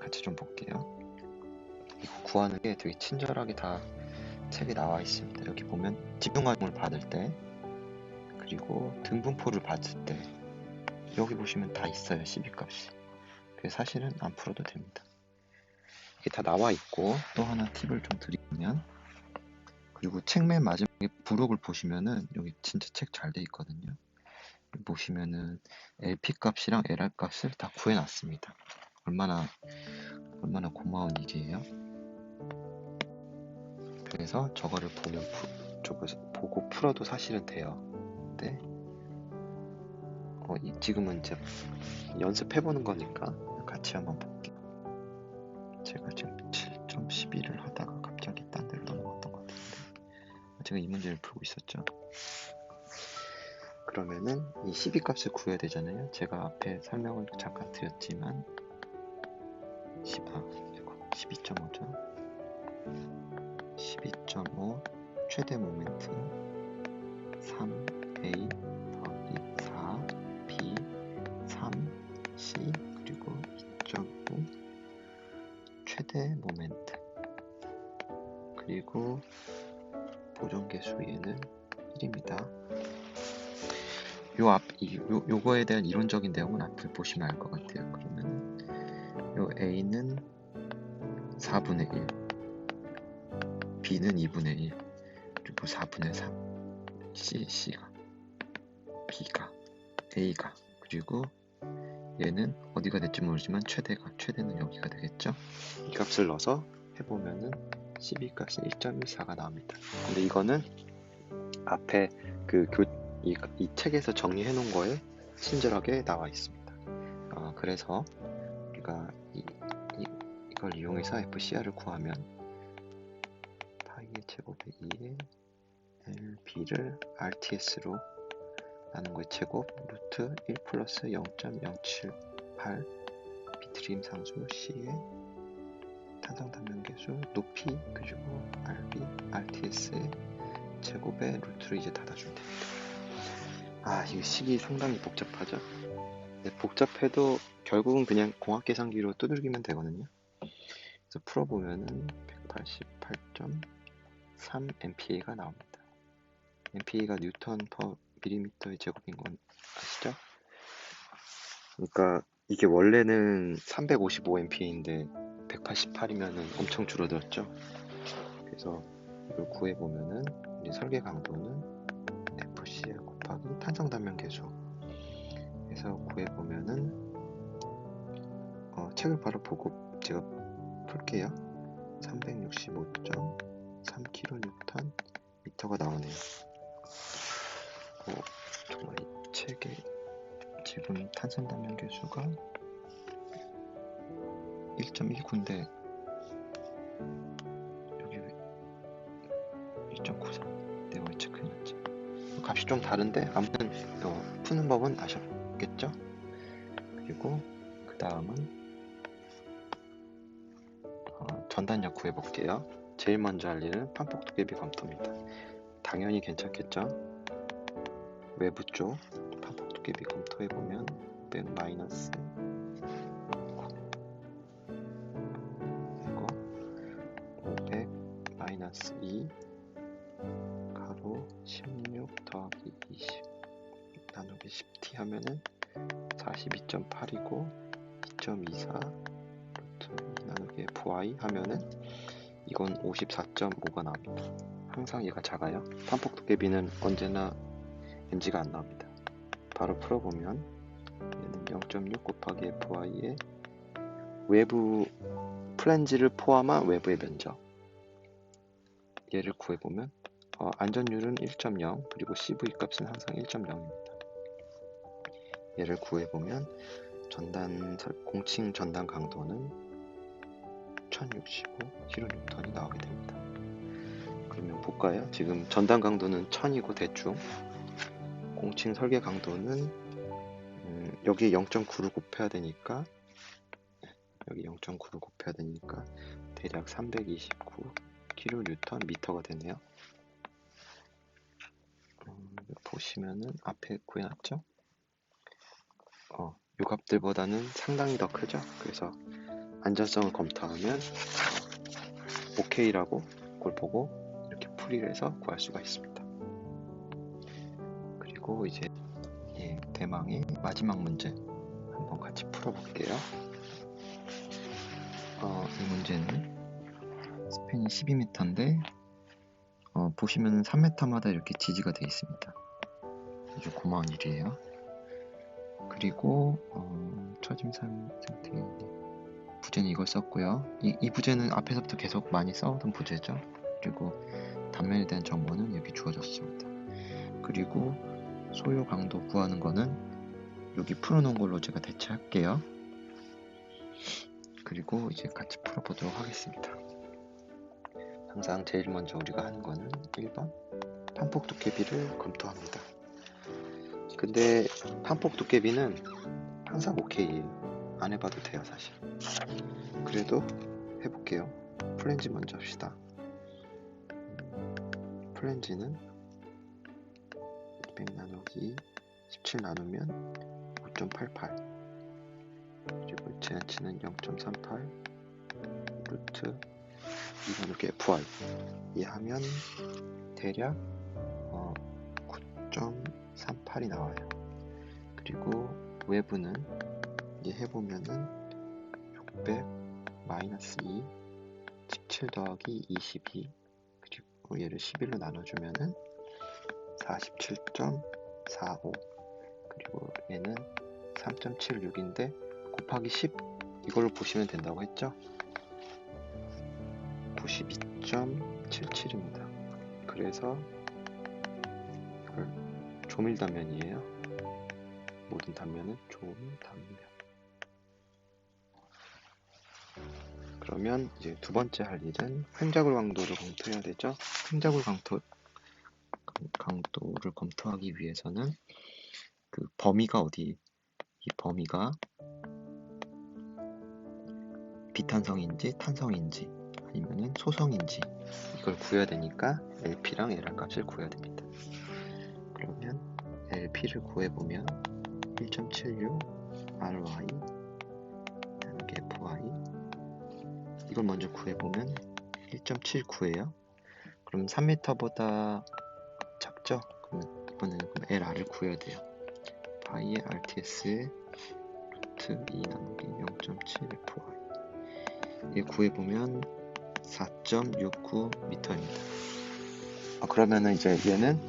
같이 좀 볼게요. 이거 구하는 게 되게 친절하게 다 책에 나와 있습니다. 여기 보면 집중화용을 받을 때 그리고 등분포를 받을 때 여기 보시면 다 있어요. CB 값이. 그래서 사실은 안 풀어도 됩니다. 이게 다 나와 있고 또 하나 팁을 좀 드리면 그리고 책 맨 마지막에 부록을 보시면은 여기 진짜 책 잘 돼 있거든요. 보시면은 LP 값이랑 LR 값을 다 구해놨습니다. 얼마나 고마운 일이에요. 그래서 저거를 보고 풀어도 사실은 돼요. 근데 지금은 이제 연습해보는 거니까 같이 한번 볼게요. 제가 지금 7.12를 하다가 갑자기 딴 데로 넘어갔던 것 같은데 제가 이 문제를 풀고 있었죠. 그러면은 이 CB 값을 구해야 되잖아요. 제가 앞에 설명을 잠깐 드렸지만 12.5죠. 12.5 최대 모멘트 3A 더하기 4B 3C 그리고 2.5 최대 모멘트 그리고 보존계수 얘는 1입니다. 요거에 대한 이론적인 내용은 앞을 보시면 알 것 같아요. 그러면 요 A는 4분의 1 B는 2분의 1 그리고 4분의 3 C가 B가 A가 그리고 얘는 어디가 될지 모르지만 최대는 여기가 되겠죠. 이 값을 넣어서 해보면은 CB 값은 1.14가 나옵니다. 근데 이거는 앞에 이 책에서 정리해 놓은 거에 친절하게 나와 있습니다. 그래서 우리가 이걸 이용해서 FCR을 구하면 파이의 제곱에 2에 LB를 RTS로 나눈 거의 제곱 루트 1 플러스 0.078 비트림 상수 C의 탄성 단면계수 높이 그리고 RB, RTS의 제곱의 루트를 이제 닫아주면 됩니다. 이 식이 상당히 복잡하죠? 네, 복잡해도 결국은 그냥 공학계산기로 두들기면 되거든요. 그래서 풀어보면은 188.3 MPA가 나옵니다. MPA가 뉴턴 퍼 밀리미터의 제곱인 건 아시죠? 그러니까 이게 원래는 355 MPA인데 188이면은 엄청 줄어들었죠. 그래서 이걸 구해보면은 우리 설계 강도는 FCL 곱하기 탄성 단면 계수 해서 구해보면은 책을 바로 보고 제가 풀게요. 365.3kN 미터가 나오네요. 정말 이 책에 지금 탄산 담요 계수가 1.19인데 여기 왜 1.93? 내가 왜 체크해놨지? 값이 좀 다른데 아무튼 푸는 법은 아셨겠죠? 그리고 그 다음은 전단력 구해볼게요. 제일 먼저 할 일은 판폭 두께비 검토입니다. 당연히 괜찮겠죠? 외부 쪽 판폭 두께비 검토해보면 500 마이너스 그리고 500 마이너스 2 가로 16 더하기 20 나누기 10t 하면은 42.8이고 2.24 나누기 FY 하면은 이건 54.5가 나옵니다. 항상 얘가 작아요. 판폭 두께비는 언제나 NG가 안 나옵니다. 바로 풀어보면 얘는 0.6 곱하기 FY의 외부 플랜지를 포함한 외부의 면적 얘를 구해보면 안전율은 1.0 그리고 CV 값은 항상 1.0입니다. 얘를 구해보면 공칭 전단 강도는 1065kN 나오게 됩니다. 그러면 볼까요? 지금 전단 강도는 1000이고 대충 공칭 설계 강도는 여기 0.9를 곱해야 되니까 여기 0.9를 곱해야 되니까 대략 329kN 미터가 되네요. 보시면은 앞에 구해놨죠? 요 값들보다는 상당히 더 크죠? 그래서 안전성을 검토하면 OK라고 그걸 보고 이렇게 풀이를 해서 구할 수가 있습니다. 그리고 이제 대망의 마지막 문제 한번 같이 풀어볼게요. 이 문제는 스팬이 12m인데 보시면 3m마다 이렇게 지지가 되어 있습니다. 아주 고마운 일이에요. 그리고 처짐산 상태에 부제는 이걸 썼고요. 이 부제는 앞에서부터 계속 많이 써오던 부제죠. 그리고 단면에 대한 정보는 여기 주어졌습니다. 그리고 소요 강도 구하는 거는 여기 풀어놓은 걸로 제가 대체할게요. 그리고 이제 같이 풀어보도록 하겠습니다. 항상 제일 먼저 우리가 하는 거는 1번 판폭 두께비를 검토합니다. 근데 판폭 두께비는 항상 OK예요. 안 해봐도 돼요 사실. 그래도 해볼게요. 플랜지 먼저 합시다. 플랜지는 200 나누기 17 나누면 5.88 그리고 제한치는 0.38 루트 2 나누기 FY 이해하면 대략 9.38이 나와요. 그리고 외부는 이해해보면은 600 마이너스 2 17 더하기 22 그리고 얘를 11로 나눠주면은 47.45 그리고 얘는 3.76인데 곱하기 10 이걸로 보시면 된다고 했죠? 92.77입니다. 그래서 이걸 조밀단면이에요. 모든 단면은 조밀단면. 그러면 이제 두 번째 할 일은 횡자굴 강도를 검토해야 되죠. 횡자굴 강도를 검토하기 위해서는 그 범위가 이 범위가 비탄성인지 탄성인지 아니면은 소성인지 이걸 구해야 되니까 LP랑 LR 값을 구해야 됩니다. 그러면 LP를 구해보면 1.76 RY 나누기 FY 이걸 먼저 구해보면 1.79예요. 그럼 3m보다 작죠? 그러면 이번에는 LR을 구해야 돼요. 파이의 RTS의 루트 2 나누기 0.7 FY 이게 구해보면 4.69m입니다. 그러면은 이제 얘는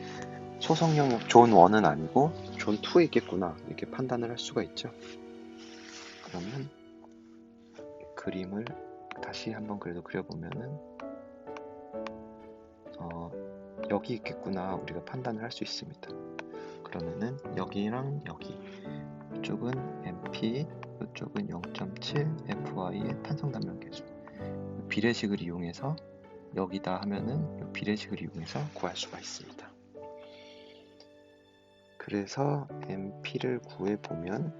소성 영역 존 1은 아니고 존 2에 있겠구나 이렇게 판단을 할 수가 있죠. 그러면 그림을 다시 한번 그래도 그려보면은 여기 있겠구나 우리가 판단을 할 수 있습니다. 그러면은 여기랑 여기, 이쪽은 MP, 이쪽은 0.7 FY의 탄성 단면 계수. 비례식을 이용해서 여기다 하면은 이 비례식을 이용해서 구할 수가 있습니다. 그래서 MP를 구해보면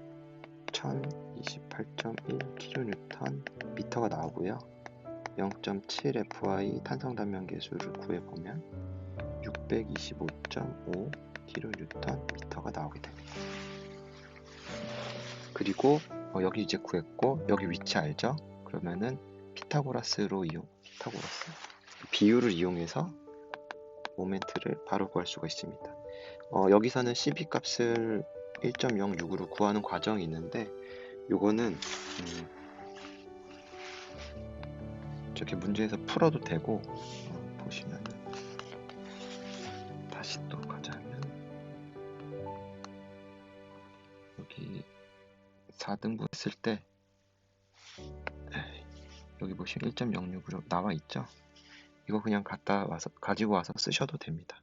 1028.1kN 미터가 나오고요. 0.7 FY 탄성 단면 계수를 구해보면 625.5kN 미터가 나오게 됩니다. 그리고 여기 이제 구했고 여기 위치 알죠? 그러면은 피타고라스 비율을 이용해서 모멘트를 바로 구할 수가 있습니다. 여기서는 CB 값을 1.06으로 구하는 과정이 있는데 요거는 이렇게 문제에서 풀어도 되고 보시면은 다시 또 가자면 여기 4등분 했을 때 여기 보시면 1.06으로 나와 있죠. 이거 그냥 가지고 와서 쓰셔도 됩니다.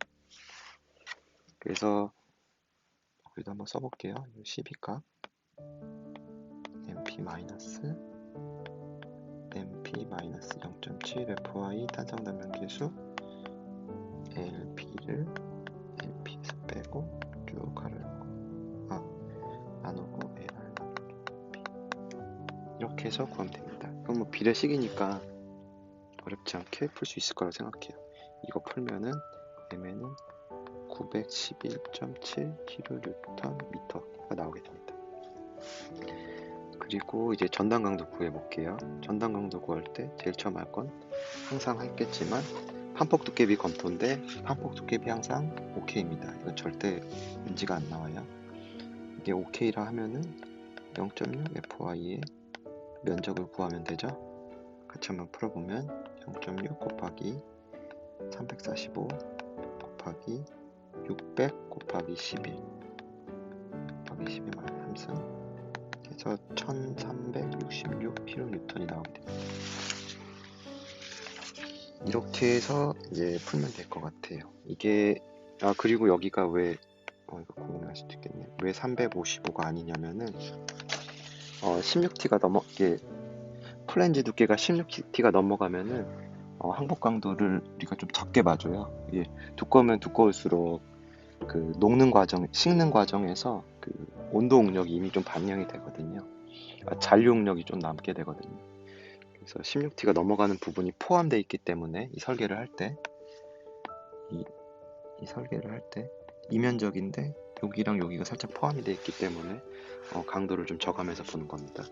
그래서 여기도 한번 써볼게요. 12값 MP-0.7 FY 탄성 단면 계수 LP를 LP에서 빼고 쭉 나누고 LR 나누기 이렇게 해서 구하면 됩니다. 그럼 뭐 비례식이니까 어렵지 않게 풀 수 있을 거라고 생각해요. 이거 풀면은 M는 911.7kNm가 나오게 됩니다. 그리고 이제 전단 강도 구해볼게요. 전단 강도 구할 때 제일 처음 할 건 항상 했겠지만 판폭 두께비 검토인데 판폭 두께비 항상 OK입니다. 이건 절대 문제가 안 나와요. 이게 OK라 하면은 0.6 FY의 면적을 구하면 되죠. 같이 한번 풀어보면 0.6 곱하기 345 곱하기 600 곱하기 11 곱하기 11 마이너스 3승 해서 1366kN이 나오게 됩니다. 이렇게 해서 이제 풀면 될 것 같아요. 이게 그리고 여기가 왜 이거 궁금할 수도 있겠네. 왜 355가 아니냐면은 16T가 이게 플랜지 두께가 16T가 넘어가면은 항복 강도를 우리가 좀 적게 봐줘요. 이게 두꺼우면 두꺼울수록 그 식는 과정에서 그 온도 응력이 이미 좀 반영이 되거든요. 잔류 응력이 좀 남게 되거든요. 그래서 16T가 넘어가는 부분이 포함되어 있기 때문에 이 설계를 할 때 이면적인데 여기랑 여기가 살짝 포함이 되어 있기 때문에 강도를 좀 적으면서 보는 겁니다.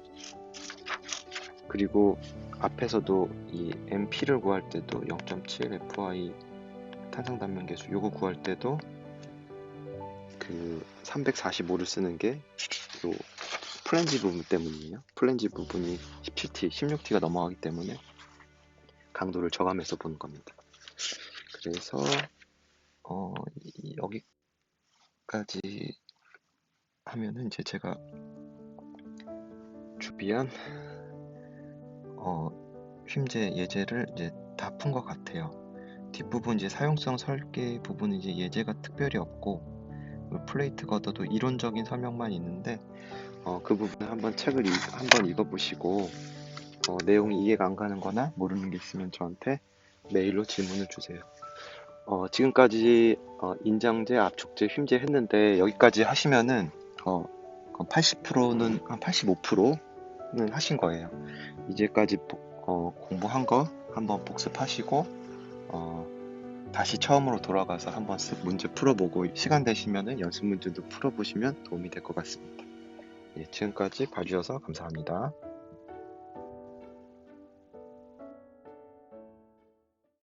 그리고 앞에서도 이 MP를 구할 때도 0.7 FY 탄성 단면 계수 요거 구할 때도 그 345를 쓰는 게 요 플랜지 부분 때문이에요. 플랜지 부분이 17T, 16T가 넘어가기 때문에 강도를 적으면서 보는 겁니다. 그래서 여기까지 하면은 이제 제가 준비한 휨제 예제를 이제 다 푼 것 같아요. 뒷부분 이제 사용성 설계 부분은 이제 예제가 특별히 없고 플레이트 걷어도 이론적인 설명만 있는데 그 부분을 한번 한번 읽어보시고 내용이 이해가 안 가는 거나 모르는 게 있으면 저한테 메일로 질문을 주세요. 지금까지 인장제, 압축제, 휨제 했는데 여기까지 하시면은 80%는 한 85%는 하신 거예요. 이제까지 공부한 거 한번 복습하시고 다시 처음으로 돌아가서 한번 쓱 문제 풀어보고 시간 되시면은 연습 문제도 풀어보시면 도움이 될 것 같습니다. 예, 지금까지 봐주셔서 감사합니다.